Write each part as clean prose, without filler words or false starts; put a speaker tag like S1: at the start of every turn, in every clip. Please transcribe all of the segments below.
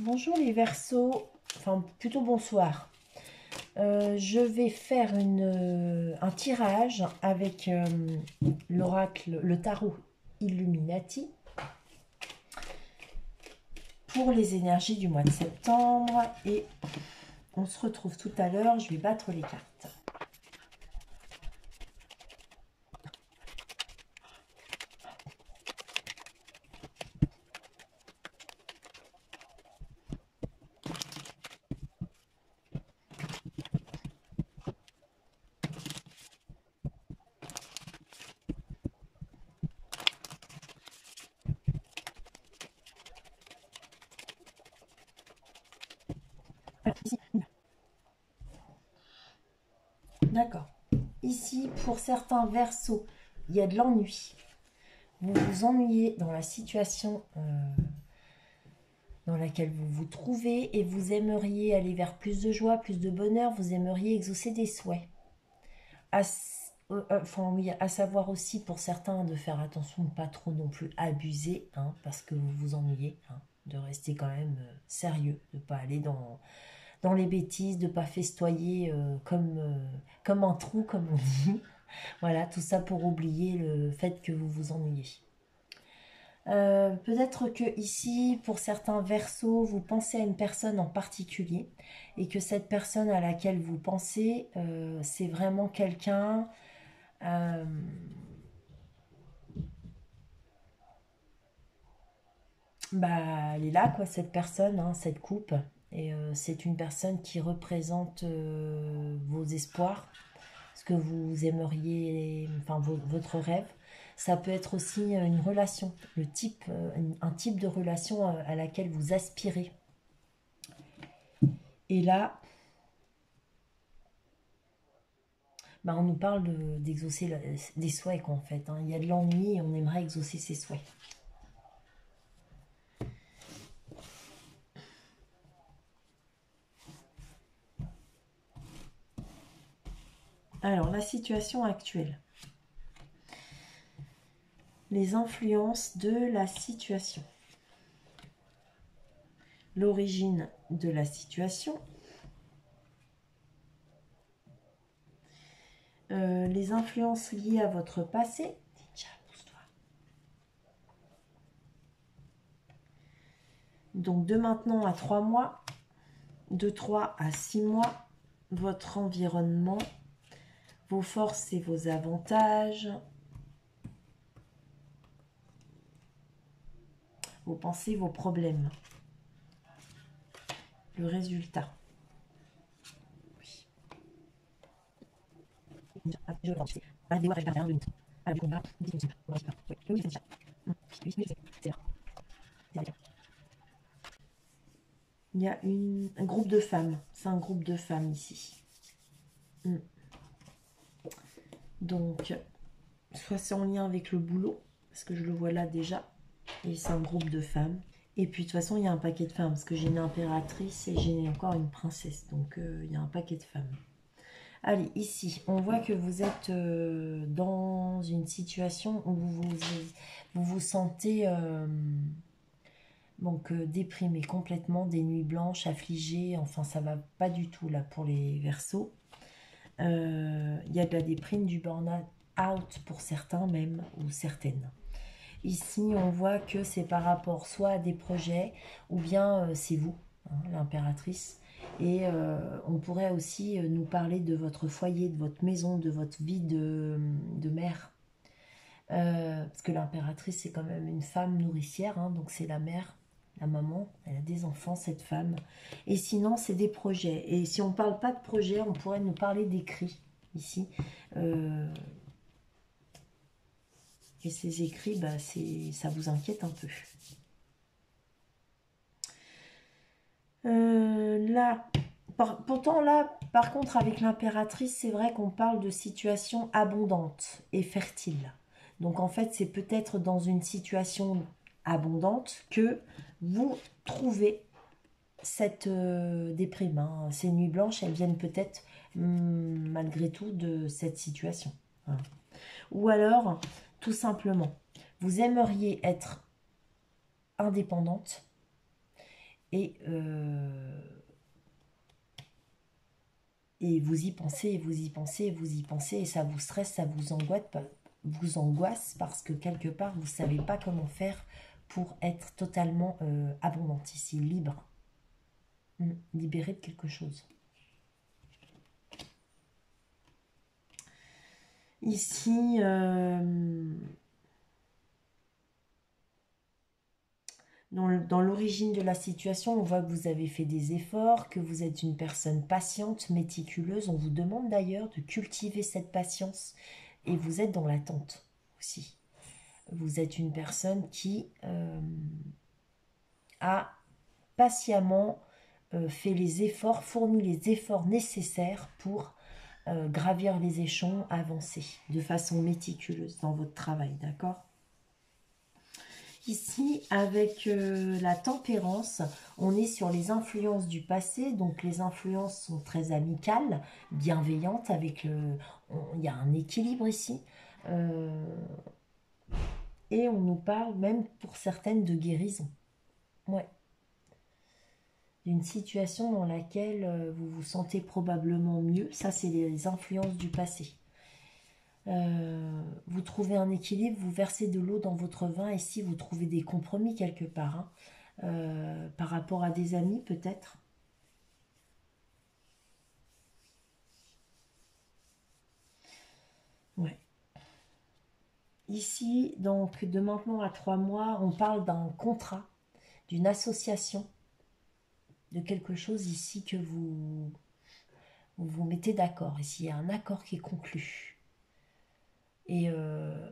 S1: Bonjour les Verseaux, enfin plutôt bonsoir. Je vais faire un tirage avec l'oracle, le tarot Illuminati pour les énergies du mois de septembre et on se retrouve tout à l'heure, je vais battre les cartes. D'accord. Ici, pour certains Verseaux, il y a de l'ennui. Vous vous ennuyez dans la situation dans laquelle vous vous trouvez et vous aimeriez aller vers plus de joie, plus de bonheur, vous aimeriez exaucer des souhaits. Enfin, oui, à savoir aussi pour certains de faire attention de ne pas trop non plus abuser, hein, parce que vous vous ennuyez, hein, de rester quand même sérieux, de ne pas aller dans les bêtises, de ne pas festoyer comme un trou, comme on dit. Voilà, tout ça pour oublier le fait que vous vous ennuyez. Peut-être que ici, pour certains versos, vous pensez à une personne en particulier et que cette personne à laquelle vous pensez, c'est vraiment quelqu'un euh, bah, elle est là, quoi, cette personne, hein, cette coupe. Et c'est une personne qui représente vos espoirs, ce que vous aimeriez, enfin votre rêve. Ça peut être aussi une relation, un type de relation à laquelle vous aspirez. Et là, bah, on nous parle d'exaucer des souhaits, quoi, en fait, hein. Il y a de l'ennui et on aimerait exaucer ses souhaits. Alors, la situation actuelle. Les influences de la situation. L'origine de la situation. Les influences liées à votre passé. Donc, de maintenant à 3 mois, de 3 à 6 mois, votre environnement, vos forces et vos avantages, vos pensées, vos problèmes. Le résultat. Il y a un groupe de femmes. C'est un groupe de femmes ici. Donc, soit c'est en lien avec le boulot, parce que je le vois là déjà, et c'est un groupe de femmes. Et puis de toute façon, il y a un paquet de femmes, parce que j'ai une impératrice et j'ai encore une princesse, donc il y a un paquet de femmes. Allez, ici, on voit que vous êtes dans une situation où vous sentez donc déprimé complètement, des nuits blanches, affligé, enfin ça va pas du tout là pour les Verseaux. Il y a de la déprime, du burn-out pour certains même, ou certaines. Ici, on voit que c'est par rapport soit à des projets, ou bien c'est vous, hein, l'impératrice. Et on pourrait aussi nous parler de votre foyer, de votre maison, de votre vie de mère. Parce que l'impératrice, c'est quand même une femme nourricière, hein, donc c'est la mère, la maman, elle a des enfants, cette femme. Et sinon, c'est des projets. Et si on ne parle pas de projets, on pourrait nous parler d'écrits, ici. Et ces écrits, bah, ça vous inquiète un peu. Là, pourtant là, par contre, avec l'impératrice, c'est vrai qu'on parle de situation abondante et fertile. Donc en fait, c'est peut-être dans une situation abondante que vous trouvez cette déprime, hein. Ces nuits blanches, elles viennent peut-être malgré tout de cette situation, hein. Ou alors, tout simplement, vous aimeriez être indépendante et vous y pensez, et vous y pensez, et vous y pensez, et ça vous stresse, ça vous angoisse parce que quelque part, vous ne savez pas comment faire pour être totalement abondante ici, libre, libéré de quelque chose. Ici, dans l'origine de la situation, on voit que vous avez fait des efforts, que vous êtes une personne patiente, méticuleuse. On vous demande d'ailleurs de cultiver cette patience et vous êtes dans l'attente aussi. Vous êtes une personne qui a patiemment fait les efforts, fourni les efforts nécessaires pour gravir les échelons, avancer de façon méticuleuse dans votre travail, d'accord? Ici, avec la tempérance, on est sur les influences du passé. Donc, les influences sont très amicales, bienveillantes. Il y a un équilibre ici. Et on nous parle même pour certaines de guérison. Ouais. D'une situation dans laquelle vous vous sentez probablement mieux. Ça, c'est les influences du passé. Vous trouvez un équilibre, vous versez de l'eau dans votre vin. Et si vous trouvez des compromis quelque part, hein, par rapport à des amis peut-être. Ouais. Ici, donc, de maintenant à 3 mois, on parle d'un contrat, d'une association, de quelque chose ici que vous mettez d'accord. Ici, il y a un accord qui est conclu. Et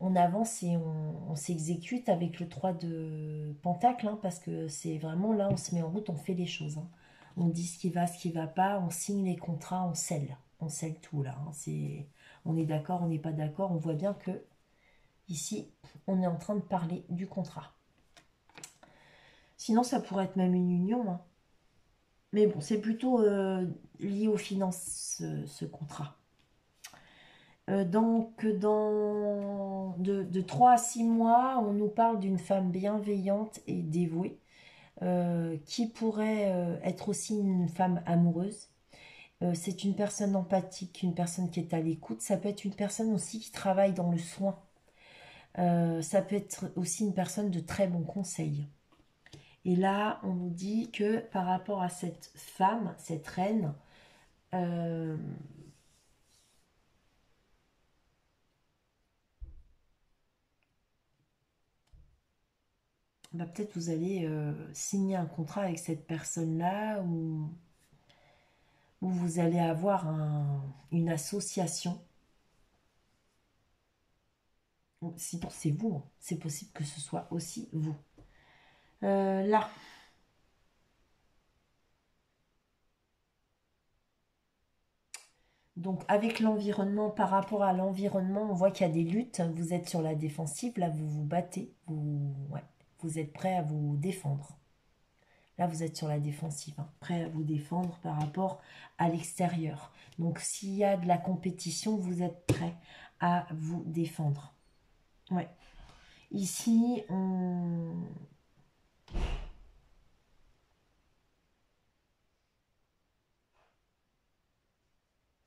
S1: on avance et on s'exécute avec le 3 de Pentacle, hein, parce que c'est vraiment là, on se met en route, on fait les choses. Hein. On dit ce qui va pas, on signe les contrats, on scelle. On scelle tout là. Hein. On est d'accord, on n'est pas d'accord. On voit bien que ici, on est en train de parler du contrat. Sinon, ça pourrait être même une union. Hein. Mais bon, c'est plutôt lié aux finances, ce contrat. Donc, de 3 à 6 mois, on nous parle d'une femme bienveillante et dévouée, qui pourrait être aussi une femme amoureuse. C'est une personne empathique, une personne qui est à l'écoute. Ça peut être une personne aussi qui travaille dans le soin. Ça peut être aussi une personne de très bons conseils. Et là, on nous dit que par rapport à cette femme, cette reine, euh, bah, peut-être vous allez signer un contrat avec cette personne-là ou vous allez avoir une association. Sinon, c'est vous. Hein. C'est possible que ce soit aussi vous. Là, donc avec l'environnement, par rapport à l'environnement, on voit qu'il y a des luttes. Vous êtes sur la défensive. Là, vous vous battez. Ouais, vous êtes prêt à vous défendre. Là, vous êtes sur la défensive, hein, prêt à vous défendre par rapport à l'extérieur. Donc, s'il y a de la compétition, vous êtes prêt à vous défendre. Ouais. Ici,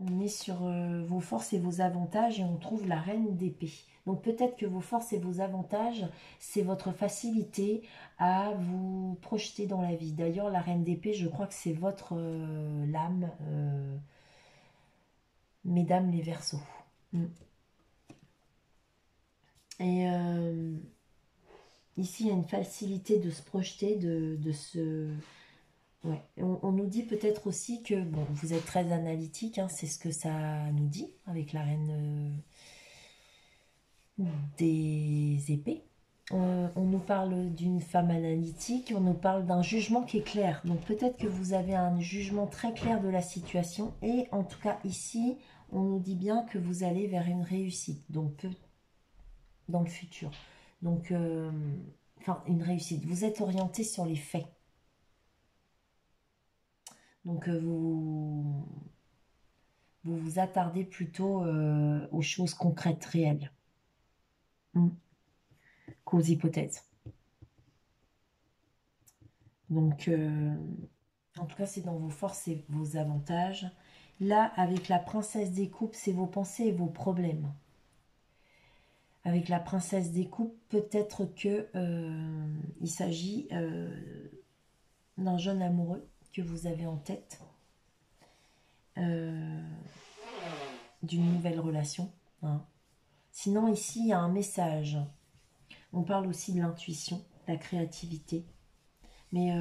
S1: on est sur vos forces et vos avantages et on trouve la reine d'épée. Donc peut-être que vos forces et vos avantages, c'est votre facilité à vous projeter dans la vie. D'ailleurs, la reine d'épée, je crois que c'est votre lame, mesdames les Verseaux. Mm. Et ici, il y a une facilité de se projeter, de se... Ouais. On nous dit peut-être aussi que, bon, vous êtes très analytique, hein, c'est ce que ça nous dit avec la reine des épées. On nous parle d'une femme analytique, on nous parle d'un jugement qui est clair. Donc peut-être que vous avez un jugement très clair de la situation et en tout cas ici, on nous dit bien que vous allez vers une réussite, donc dans le futur. Donc, enfin, une réussite. Vous êtes orienté sur les faits. Donc vous vous attardez plutôt aux choses concrètes, réelles, qu'aux hypothèses. Donc, en tout cas, c'est dans vos forces et vos avantages. Là, avec la princesse des coupes, c'est vos pensées et vos problèmes. Avec la princesse des coupes, peut-être que il s'agit d'un jeune amoureux que vous avez en tête, euh, d'une nouvelle relation. Hein. Sinon, ici, il y a un message. On parle aussi de l'intuition, la créativité. Mais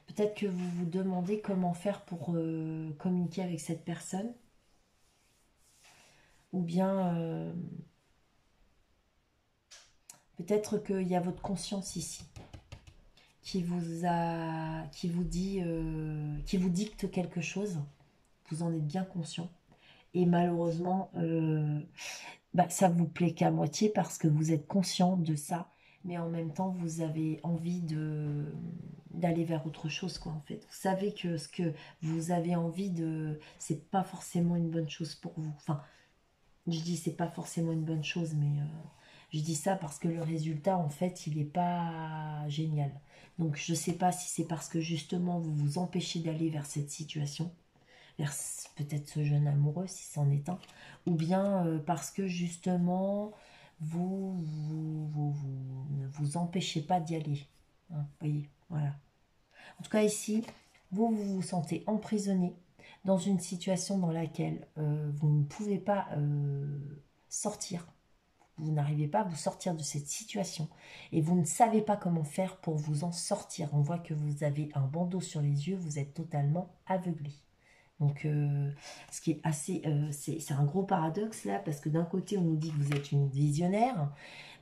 S1: peut-être que vous vous demandez comment faire pour communiquer avec cette personne. Ou bien peut-être qu'il y a votre conscience ici qui vous dit, qui vous dicte quelque chose. Vous en êtes bien conscient. Et malheureusement, bah, ça vous plaît qu'à moitié parce que vous êtes conscient de ça, mais en même temps, vous avez envie d'aller vers autre chose, quoi, en fait. Vous savez que ce que vous avez envie de, c'est pas forcément une bonne chose pour vous. Enfin, je dis c'est pas forcément une bonne chose, mais je dis ça parce que le résultat, en fait, il n'est pas génial. Donc, je sais pas si c'est parce que justement vous vous empêchez d'aller vers cette situation, vers peut-être ce jeune amoureux, si c'en est un, ou bien parce que justement ne vous empêchez pas d'y aller. Hein, vous voyez, voilà. En tout cas, ici, vous vous sentez emprisonné dans une situation dans laquelle vous ne pouvez pas sortir. Vous n'arrivez pas à vous sortir de cette situation et vous ne savez pas comment faire pour vous en sortir. On voit que vous avez un bandeau sur les yeux, vous êtes totalement aveuglé. Donc, ce qui est assez, c'est un gros paradoxe là, parce que d'un côté, on nous dit que vous êtes une visionnaire,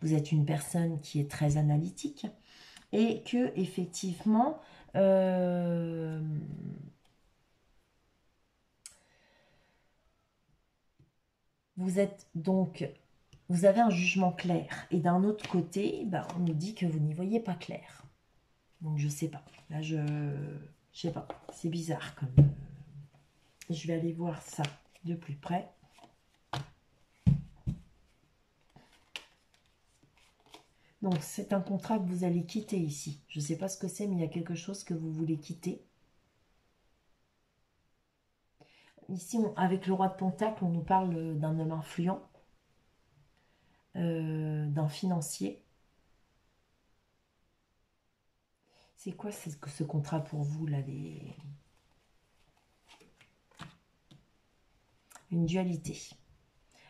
S1: vous êtes une personne qui est très analytique, et que effectivement, euh, vous êtes donc, vous avez un jugement clair, et d'un autre côté, ben, on nous dit que vous n'y voyez pas clair. Donc, je sais pas. Là, je sais pas. C'est bizarre comme. Je vais aller voir ça de plus près. Donc, c'est un contrat que vous allez quitter ici. Je ne sais pas ce que c'est, mais il y a quelque chose que vous voulez quitter. Ici, avec le roi de Pentacle, on nous parle d'un homme influent, d'un financier. C'est quoi ce contrat pour vous, là, une dualité?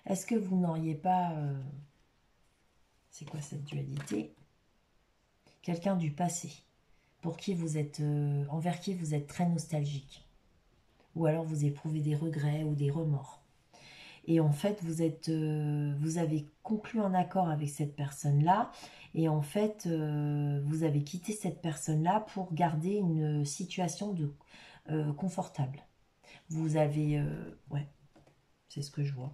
S1: Est-ce que vous n'auriez pas... c'est quoi cette dualité? Quelqu'un du passé, pour qui vous êtes, envers qui vous êtes très nostalgique. Ou alors vous éprouvez des regrets ou des remords. Et en fait, vous avez conclu un accord avec cette personne-là, et en fait, vous avez quitté cette personne-là pour garder une situation confortable. Vous avez, ouais, c'est ce que je vois.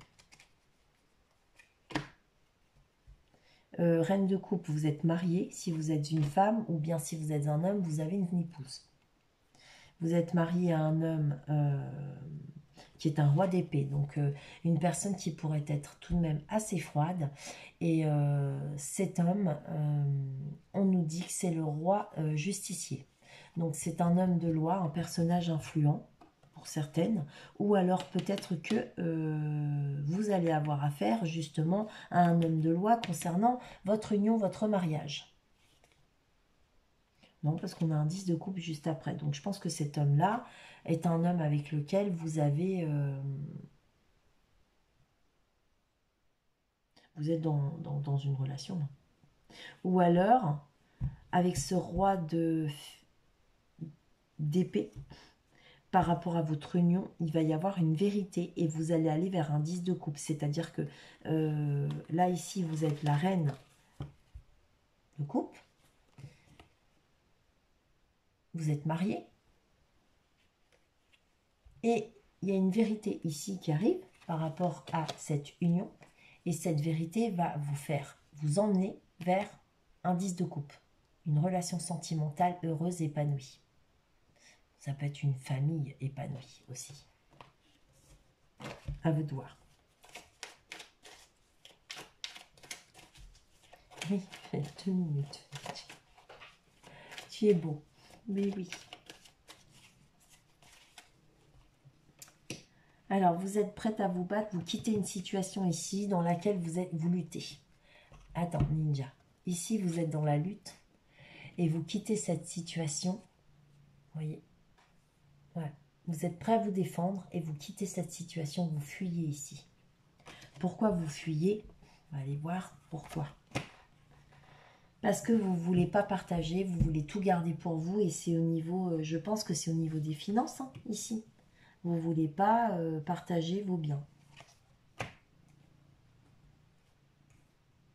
S1: Reine de coupe, vous êtes marié, si vous êtes une femme, ou bien si vous êtes un homme, vous avez une épouse. Vous êtes marié à un homme qui est un roi d'épée, donc une personne qui pourrait être tout de même assez froide. Et cet homme, on nous dit que c'est le roi justicier. Donc c'est un homme de loi, un personnage influent pour certaines, ou alors peut-être que vous allez avoir affaire justement à un homme de loi concernant votre union, votre mariage. Non, parce qu'on a un 10 de coupe juste après. Donc je pense que cet homme-là est un homme avec lequel vous avez... vous êtes dans une relation. Ou alors, avec ce roi d'épée, par rapport à votre union, il va y avoir une vérité et vous allez aller vers un 10 de coupe. C'est-à-dire que là, ici, vous êtes la reine de coupe. Vous êtes marié. Et il y a une vérité ici qui arrive par rapport à cette union. Et cette vérité va vous emmener vers un 10 de coupe. Une relation sentimentale heureuse, épanouie. Ça peut être une famille épanouie aussi. À vous de voir. Oui, 2 minutes. Tu es beau. Mais oui. Alors, vous êtes prête à vous battre, vous quittez une situation ici dans laquelle vous luttez. Attends, Ninja. Ici, vous êtes dans la lutte et vous quittez cette situation. Vous voyez? Ouais. Vous êtes prêt à vous défendre et vous quittez cette situation, vous fuyez ici. Pourquoi vous fuyez? On va aller voir pourquoi. Parce que vous ne voulez pas partager, vous voulez tout garder pour vous et c'est au niveau, je pense que c'est au niveau des finances, hein, ici. Vous ne voulez pas partager vos biens.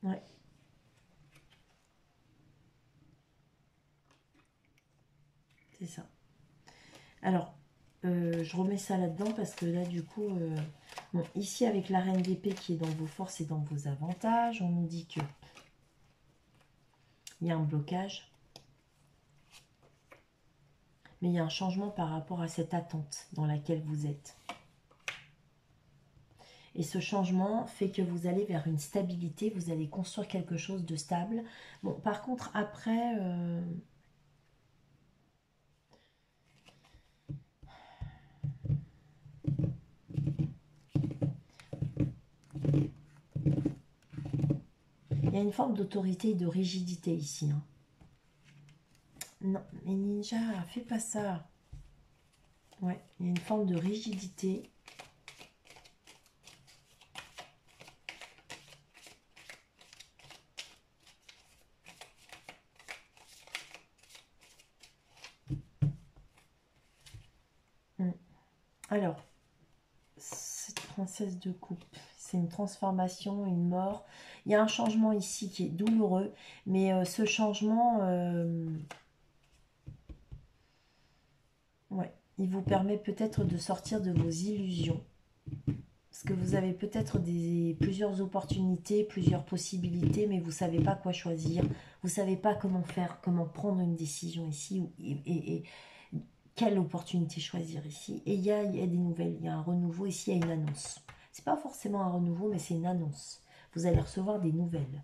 S1: Ouais. C'est ça. Alors, je remets ça là-dedans parce que là, du coup, bon, ici, avec la reine d'épée qui est dans vos forces et dans vos avantages, on nous dit que il y a un blocage. Mais il y a un changement par rapport à cette attente dans laquelle vous êtes. Et ce changement fait que vous allez vers une stabilité, vous allez construire quelque chose de stable. Bon, par contre, après... il y a une forme d'autorité et de rigidité ici. Hein. Non, mais Ninja, fais pas ça. Ouais, il y a une forme de rigidité. Alors, cette princesse de coupe, c'est une transformation, une mort. Il y a un changement ici qui est douloureux, mais ce changement, ouais, il vous permet peut-être de sortir de vos illusions. Parce que vous avez peut-être plusieurs opportunités, plusieurs possibilités, mais vous ne savez pas quoi choisir. Vous ne savez pas comment faire, comment prendre une décision ici. Et quelle opportunité choisir ici. Et il y a des nouvelles, il y a un renouveau. Ici, il y a une annonce. Ce n'est pas forcément un renouveau, mais c'est une annonce. Vous allez recevoir des nouvelles.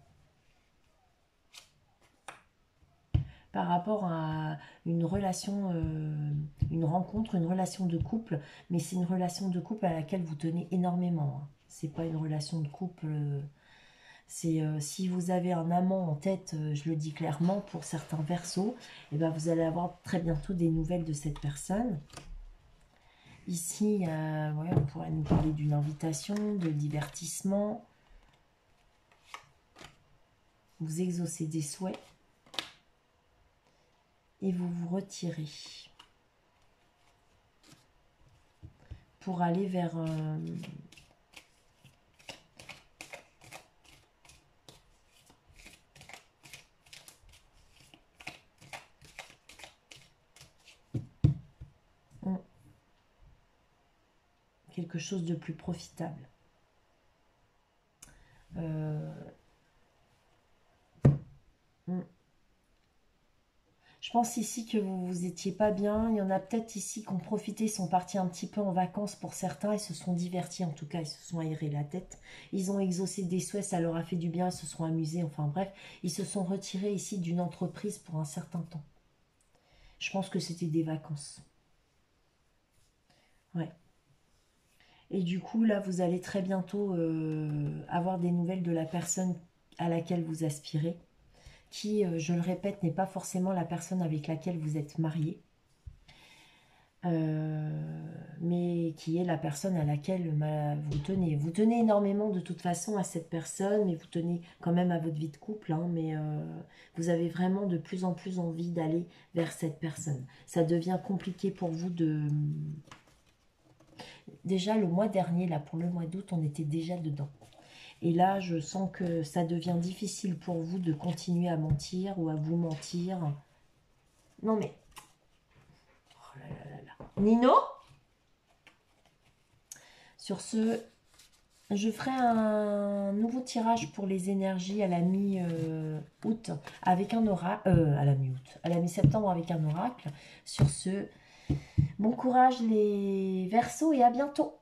S1: Par rapport à une relation, une rencontre, une relation de couple, mais c'est une relation de couple à laquelle vous tenez énormément. Hein. C'est pas une relation de couple... c'est si vous avez un amant en tête, je le dis clairement, pour certains versos, et ben vous allez avoir très bientôt des nouvelles de cette personne. Ici, ouais, on pourrait nous parler d'une invitation, de divertissement. Vous exaucez des souhaits. Et vous vous retirez. Pour aller vers... quelque chose de plus profitable. Je pense ici que vous étiez pas bien. Il y en a peut-être ici qui ont profité, sont partis un petit peu en vacances pour certains. Ils se sont divertis, en tout cas, ils se sont aérés la tête. Ils ont exaucé des souhaits, ça leur a fait du bien, ils se sont amusés. Enfin bref, ils se sont retirés ici d'une entreprise pour un certain temps. Je pense que c'était des vacances. Ouais. Et du coup, là, vous allez très bientôt avoir des nouvelles de la personne à laquelle vous aspirez, qui, je le répète, n'est pas forcément la personne avec laquelle vous êtes marié, mais qui est la personne à laquelle vous tenez. Vous tenez énormément de toute façon à cette personne, mais vous tenez quand même à votre vie de couple, hein, mais vous avez vraiment de plus en plus envie d'aller vers cette personne. Ça devient compliqué pour vous de... Déjà, le mois dernier, là, pour le mois d'août, on était déjà dedans. Et là, je sens que ça devient difficile pour vous de continuer à mentir ou à vous mentir. Non, mais... Oh là là là là. Nino? Sur ce, je ferai un nouveau tirage pour les énergies à la mi-août avec un oracle. À la mi-août. À la mi-septembre avec un oracle. Sur ce, bon courage les Verseaux et à bientôt.